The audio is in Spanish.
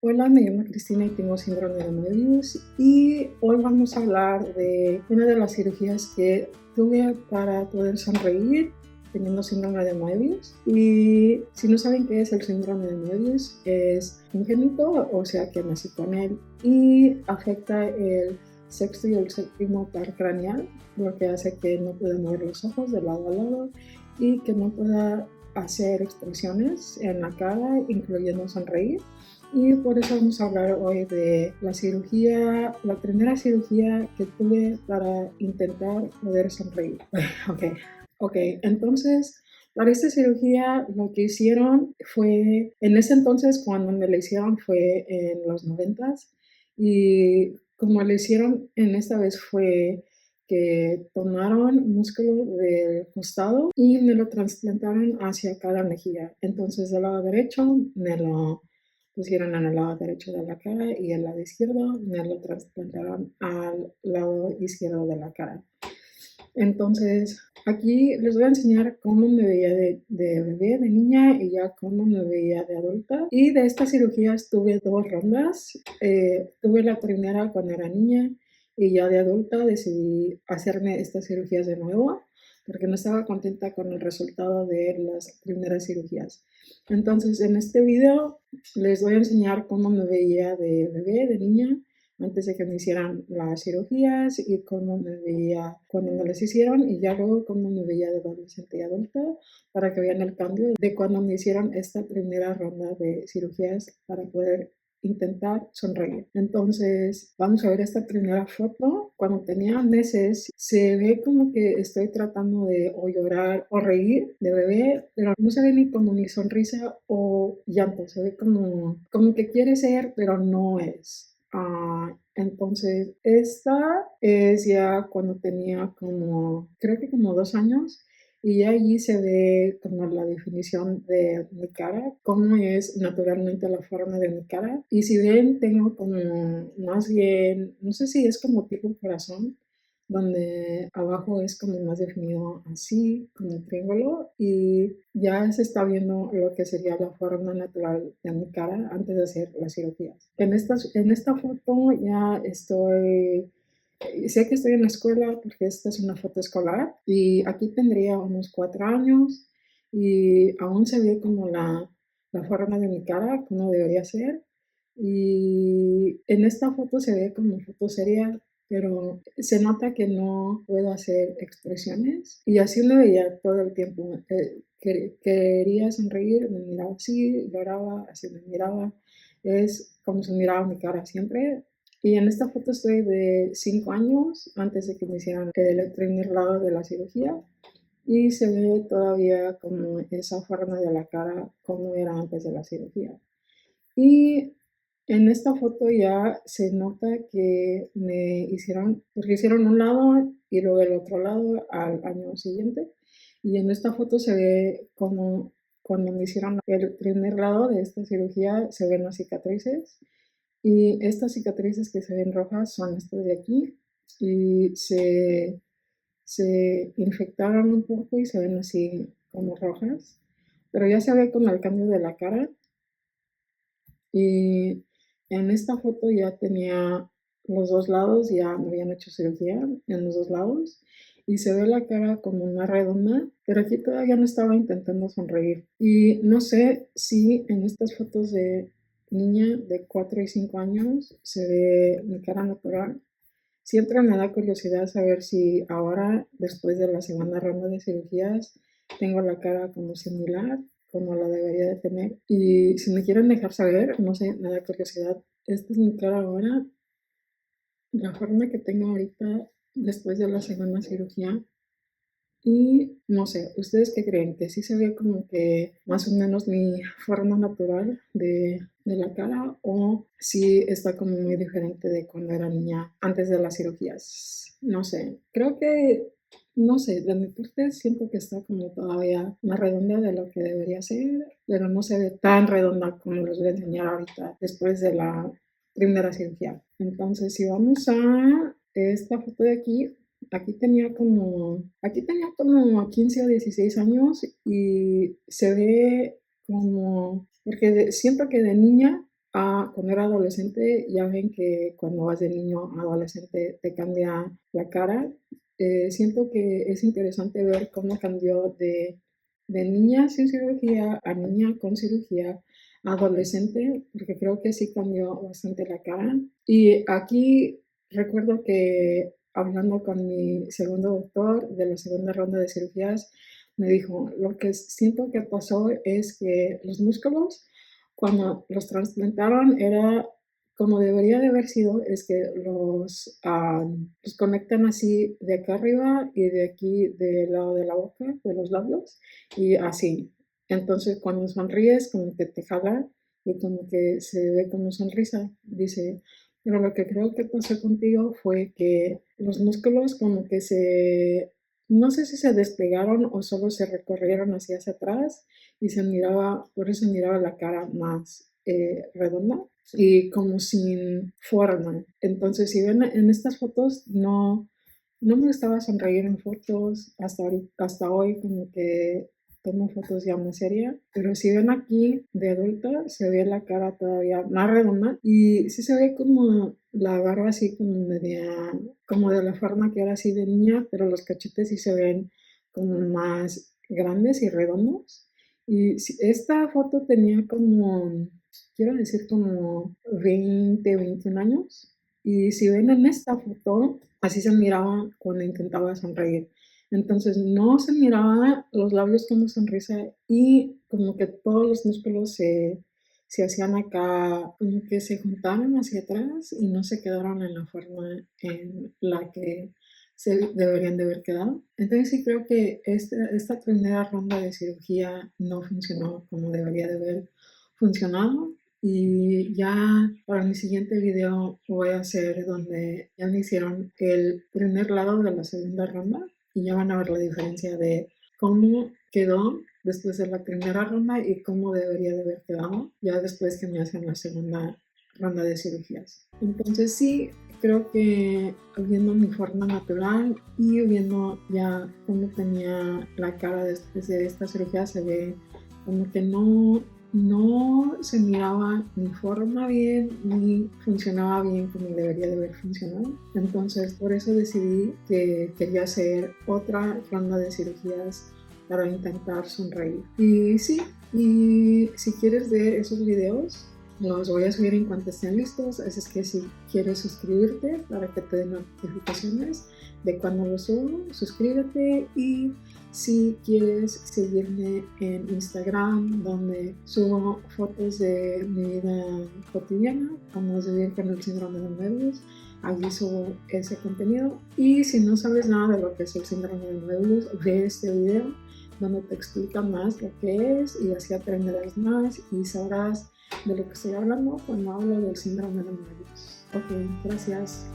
Hola, me llamo Cristina y tengo síndrome de Moebius y hoy vamos a hablar de una de las cirugías que tuve para poder sonreír teniendo síndrome de Moebius. Y si no saben qué es el síndrome de Moebius, es congénito, o sea que nací con él, y afecta el sexto y el séptimo par craneal, lo que hace que no pueda mover los ojos de lado a lado y que no pueda hacer expresiones en la cara, incluyendo sonreír. Y por eso vamos a hablar hoy de la cirugía, la primera cirugía que tuve para intentar poder sonreír. Ok, entonces para esta cirugía lo que hicieron fue, en ese entonces cuando me la hicieron fue en los 90s, y como le hicieron en esta vez fue que tomaron músculo del costado y me lo trasplantaron hacia cada mejilla. Entonces del lado derecho me lo pusieron en el lado derecho de la cara y el lado izquierdo me lo trasplantaron al lado izquierdo de la cara. Entonces, aquí les voy a enseñar cómo me veía de bebé, de niña, y ya cómo me veía de adulta. Y de estas cirugías tuve dos rondas. Tuve la primera cuando era niña y ya de adulta decidí hacerme estas cirugías de nuevo porque no estaba contenta con el resultado de las primeras cirugías. Entonces, en este video les voy a enseñar cómo me veía de bebé, de niña, antes de que me hicieran las cirugías, y cómo me veía cuando me las hicieron, y ya luego cómo me veía de adolescente y adulta, para que vean el cambio de cuando me hicieron esta primera ronda de cirugías para poder intentar sonreír. Entonces, vamos a ver esta primera foto. Cuando tenía meses, se ve como que estoy tratando de o llorar o reír de bebé, pero no se ve ni como ni sonrisa o llanto, se ve como que quiere ser, pero no es. Entonces, esta es ya cuando tenía creo que como 2 años, y allí se ve como la definición de mi cara, cómo es naturalmente la forma de mi cara. Y si ven, tengo como más bien, no sé si es como tipo corazón, donde abajo es como más definido así, como un triángulo, y ya se está viendo lo que sería la forma natural de mi cara antes de hacer las cirugías. En esta foto ya sé que estoy en la escuela porque esta es una foto escolar, y aquí tendría unos 4 años y aún se ve como la forma de mi cara, como debería ser. Y en esta foto se ve como foto seria, pero se nota que no puedo hacer expresiones, y así me veía todo el tiempo. Quería sonreír, me miraba así, lloraba, así me miraba. Es como se miraba mi cara siempre. Y en esta foto estoy de 5 años antes de que me hicieran el primer lado de la cirugía, y se ve todavía como esa forma de la cara como era antes de la cirugía. Y en esta foto ya se nota que porque hicieron un lado y luego el otro lado al año siguiente. Y en esta foto se ve como cuando me hicieron el primer lado de esta cirugía, se ven las cicatrices. Y estas cicatrices que se ven rojas son estas de aquí, y se infectaron un poco y se ven así como rojas. Pero ya se ve con el cambio de la cara. Y en esta foto ya tenía los dos lados, ya me habían hecho cirugía en los dos lados, y se ve la cara como una redonda, pero aquí todavía no estaba intentando sonreír. Y no sé si en estas fotos de niña de 4 y 5 años se ve mi cara natural. Siempre me da curiosidad saber si ahora, después de la segunda ronda de cirugías, tengo la cara como similar, como la debería de tener. Y si me quieren dejar saber, no sé, me da curiosidad. Esta es mi cara ahora, la forma que tengo ahorita después de la segunda cirugía. Y no sé, ¿ustedes qué creen? ¿Que sí se ve como que más o menos mi forma natural de la cara, o si está como muy diferente de cuando era niña antes de las cirugías? No sé, creo que, no sé, de mi parte siento que está como todavía más redonda de lo que debería ser, pero no se ve tan redonda como les voy a enseñar ahorita después de la primera cirugía. Entonces, si vamos a esta foto de aquí, aquí tenía como 15 o 16 años, y se ve como, porque siento que de niña cuando era adolescente, ya ven que cuando vas de niño a adolescente te cambia la cara. Siento que es interesante ver cómo cambió de niña sin cirugía a niña con cirugía, a adolescente, porque creo que sí cambió bastante la cara. Y aquí recuerdo que hablando con mi segundo doctor de la segunda ronda de cirugías, me dijo, lo que siento que pasó es que los músculos, cuando los trasplantaron, era como debería de haber sido, es que los conectan así de acá arriba y de aquí del lado de la boca, de los labios, y así. Entonces, cuando sonríes, como que te jala y como que se ve como sonrisa, dice. Pero lo que creo que pasó contigo fue que los músculos como que no sé si se despegaron o solo se recorrieron hacia atrás y se miraba, por eso miraba la cara más redonda y como sin forma. Entonces, si ven en estas fotos, no me gustaba sonreír en fotos hasta hoy, como que tomo fotos ya más seria, pero si ven aquí de adulta, se ve la cara todavía más redonda y sí se ve como la barba así como media, como de la forma que era así de niña, pero los cachetes sí se ven como más grandes y redondos. Y esta foto tenía como, quiero decir, como 20, 21 años. Y si ven en esta foto, así se miraba cuando intentaba sonreír. Entonces no se miraba los labios con una sonrisa y como que todos los músculos se hacían acá, como que se juntaron hacia atrás y no se quedaron en la forma en la que se deberían de haber quedado. Entonces sí creo que esta primera ronda de cirugía no funcionó como debería de haber funcionado. Y ya para mi siguiente video voy a hacer donde ya me hicieron el primer lado de la segunda ronda y ya van a ver la diferencia de cómo quedó después de la primera ronda y cómo debería de haber quedado ya después que me hacen la segunda ronda de cirugías. Entonces sí, creo que viendo mi forma natural y viendo ya cómo tenía la cara después de esta cirugía se ve como que no se miraba ni forma bien ni funcionaba bien como debería de haber funcionado. Entonces por eso decidí que quería hacer otra ronda de cirugías para intentar sonreír. Y sí, y si quieres ver esos videos, los voy a subir en cuanto estén listos, así es que si quieres suscribirte para que te den notificaciones de cuando los subo, suscríbete y si quieres seguirme en Instagram donde subo fotos de mi vida cotidiana, como es vivir con el síndrome de Moebius, allí subo ese contenido y si no sabes nada de lo que es el síndrome de Moebius, ve este video donde te explica más lo que es y así aprenderás más y sabrás de lo que estoy hablando cuando hablo del síndrome de Moebius. Ok, gracias.